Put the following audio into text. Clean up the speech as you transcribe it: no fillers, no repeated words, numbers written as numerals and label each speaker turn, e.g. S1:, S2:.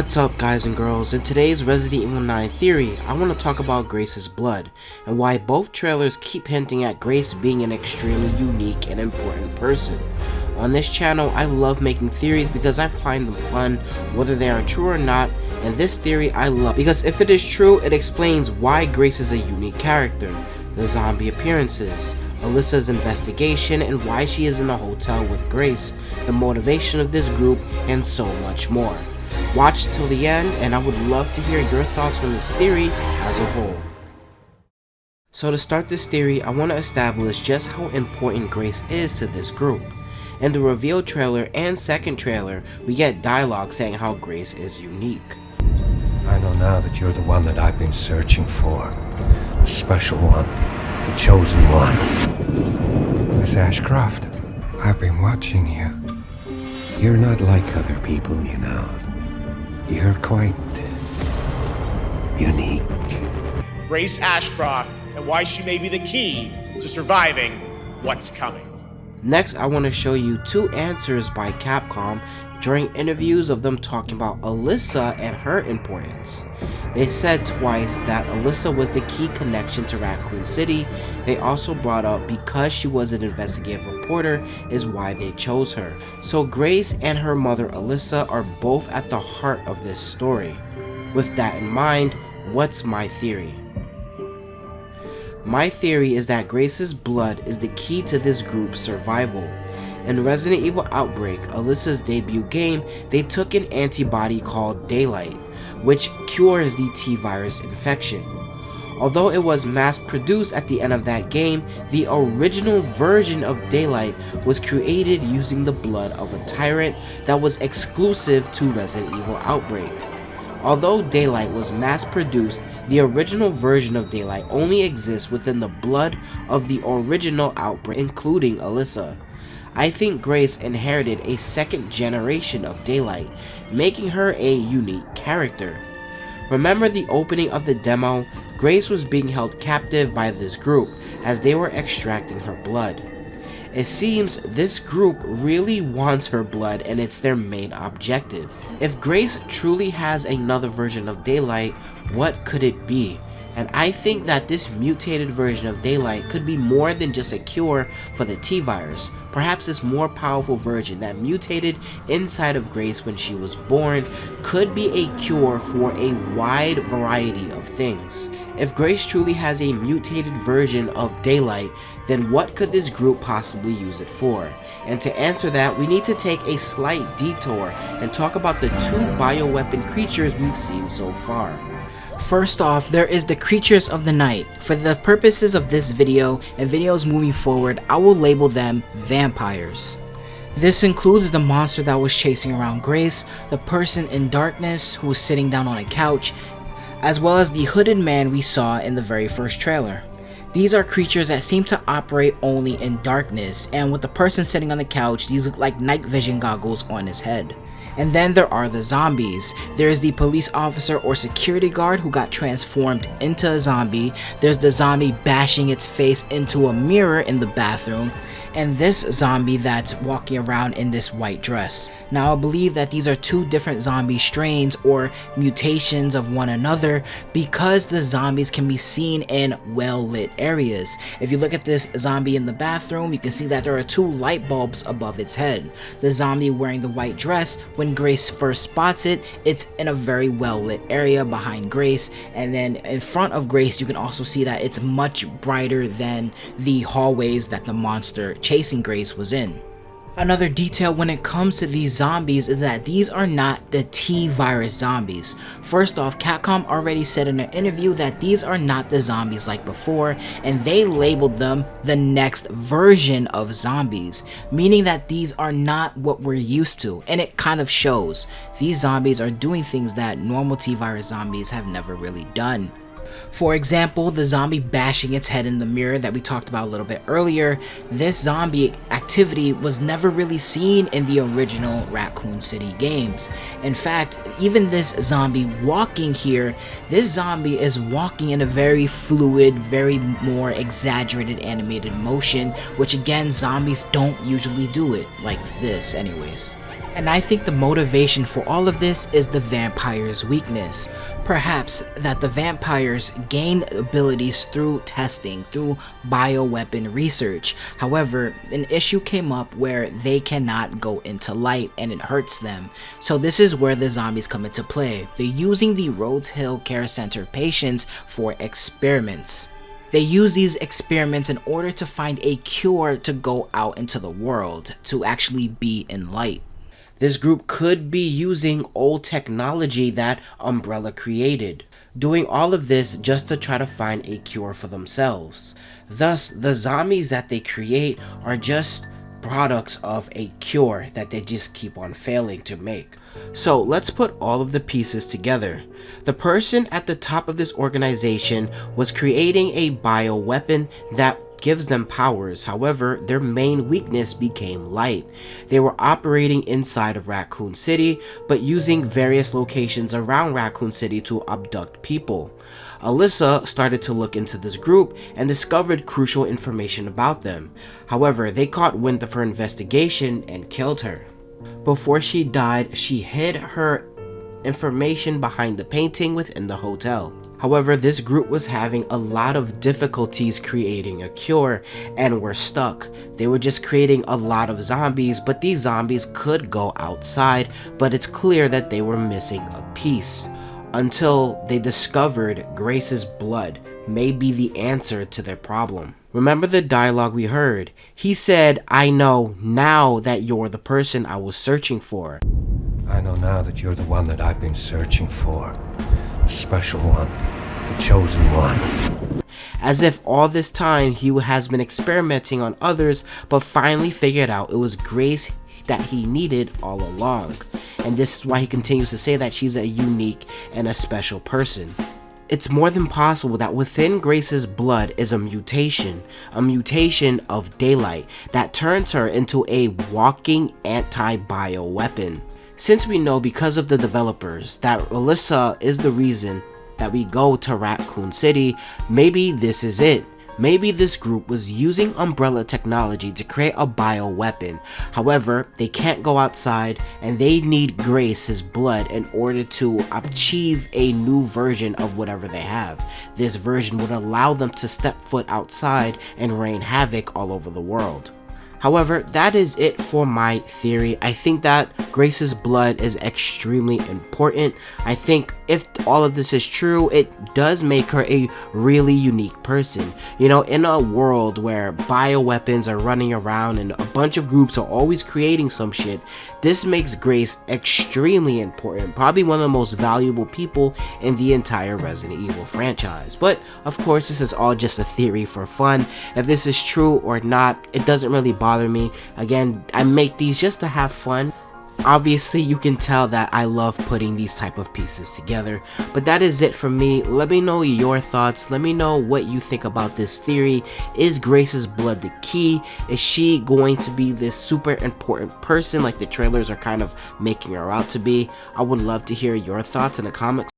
S1: What's up guys and girls? In today's Resident Evil 9 theory, I want to talk about Grace's blood, and why both trailers keep hinting at Grace being an extremely unique and important person. On this channel, I love making theories because I find them fun, whether they are true or not, and this theory I love because if it is true, it explains why Grace is a unique character, the zombie appearances, Alyssa's investigation, and why she is in a hotel with Grace, the motivation of this group, and so much more. Watch till the end, and I would love to hear your thoughts on this theory as a whole. So to start this theory, I want to establish just how important Grace is to this group. In the reveal trailer and second trailer, we get dialogue saying how Grace is unique.
S2: I know now that you're the one that I've been searching for. The special one. The chosen one. Miss Ashcroft, I've been watching you. You're not like other people, you know. You're quite unique.
S3: Grace Ashcroft, and why she may be the key to surviving what's coming.
S1: Next, I want to show you two answers by Capcom during interviews of them talking about Alyssa and her importance. They said twice that Alyssa was the key connection to Raccoon City. They also brought up because she was an investigative reporter is why they chose her. So Grace and her mother Alyssa are both at the heart of this story. With that in mind, what's my theory? My theory is that Grace's blood is the key to this group's survival. In Resident Evil Outbreak, Alyssa's debut game, they took an antibody called Daylight, which cures the T-virus infection. Although it was mass-produced at the end of that game, the original version of Daylight was created using the blood of a tyrant that was exclusive to Resident Evil Outbreak. Although Daylight was mass-produced, the original version of Daylight only exists within the blood of the original Outbreak, including Alyssa. I think Grace inherited a second generation of Daylight, making her a unique character. Remember the opening of the demo? Grace was being held captive by this group as they were extracting her blood. It seems this group really wants her blood and it's their main objective. If Grace truly has another version of Daylight, what could it be? And I think that this mutated version of Daylight could be more than just a cure for the T-virus. Perhaps this more powerful version that mutated inside of Grace when she was born could be a cure for a wide variety of things. If Grace truly has a mutated version of Daylight, then what could this group possibly use it for? And to answer that, we need to take a slight detour and talk about the two bioweapon creatures we've seen so far.
S4: First off, there is the creatures of the night. For the purposes of this video and videos moving forward, I will label them vampires. This includes the monster that was chasing around Grace, the person in darkness who was sitting down on a couch, as well as the hooded man we saw in the very first trailer. These are creatures that seem to operate only in darkness, and with the person sitting on the couch, these look like night vision goggles on his head. And then there are the zombies. There's the police officer or security guard who got transformed into a zombie. There's the zombie bashing its face into a mirror in the bathroom. And this zombie that's walking around in this white dress. Now I believe that these are two different zombie strains or mutations of one another because the zombies can be seen in well-lit areas. If you look at this zombie in the bathroom, you can see that there are two light bulbs above its head. The zombie wearing the white dress, when Grace first spots it, it's in a very well-lit area behind Grace, and then in front of Grace you can also see that it's much brighter than the hallways that the monster chasing Grace was in. Another detail when it comes to these zombies is that these are not the T-virus zombies. First off, Capcom already said in an interview that these are not the zombies like before, and they labeled them the next version of zombies, meaning that these are not what we're used to, and it kind of shows. These zombies are doing things that normal T-virus zombies have never really done. For example, the zombie bashing its head in the mirror that we talked about a little bit earlier, this zombie activity was never really seen in the original Raccoon City games. In fact, even this zombie walking here, this zombie is walking in a very fluid, very more exaggerated animated motion, which again, zombies don't usually do it like this anyways. And I think the motivation for all of this is the vampire's weakness. Perhaps that the vampires gain abilities through testing, through bioweapon research. However, an issue came up where they cannot go into light and it hurts them. So this is where the zombies come into play. They're using the Rhodes Hill Care Center patients for experiments. They use these experiments in order to find a cure to go out into the world, to actually be in light. This group could be using old technology that Umbrella created, doing all of this just to try to find a cure for themselves. Thus, the zombies that they create are just products of a cure that they just keep on failing to make. So let's put all of the pieces together. The person at the top of this organization was creating a bioweapon that gives them powers. However, their main weakness became light. They were operating inside of Raccoon City, but using various locations around Raccoon City to abduct people. Alyssa started to look into this group and discovered crucial information about them. However, they caught wind of her investigation and killed her. Before she died, she hid her information behind the painting within the hotel. However, this group was having a lot of difficulties creating a cure and were stuck. They were just creating a lot of zombies, but these zombies could go outside, but it's clear that they were missing a piece. Until they discovered Grace's blood may be the answer to their problem. Remember the dialogue we heard? He said, "I know now that you're the person I was searching for."
S2: I know now that you're the one that I've been searching for. The special one. The chosen one.
S1: As if all this time he has been experimenting on others, but finally figured out it was Grace that he needed all along. And this is why he continues to say that she's a unique and a special person. It's more than possible that within Grace's blood is a mutation of daylight that turns her into a walking anti-bio weapon. Since we know because of the developers that Alyssa is the reason that we go to Raccoon City, maybe this is it. Maybe this group was using Umbrella technology to create a bioweapon. However, they can't go outside and they need Grace's blood in order to achieve a new version of whatever they have. This version would allow them to step foot outside and rain havoc all over the world. However, that is it for my theory. I think that Grace's blood is extremely important. I think if all of this is true, it does make her a really unique person. You know, in a world where bioweapons are running around and a bunch of groups are always creating some shit, this makes Grace extremely important. Probably one of the most valuable people in the entire Resident Evil franchise. But, of course, this is all just a theory for fun. If this is true or not, it doesn't really bother me. Again, I make these just to have fun. Obviously, you can tell that I love putting these type of pieces together. But that is it for me. Let me know your thoughts. Let me know what you think about this theory. Is Grace's blood the key? Is she going to be this super important person like the trailers are kind of making her out to be? I would love to hear your thoughts in the comments.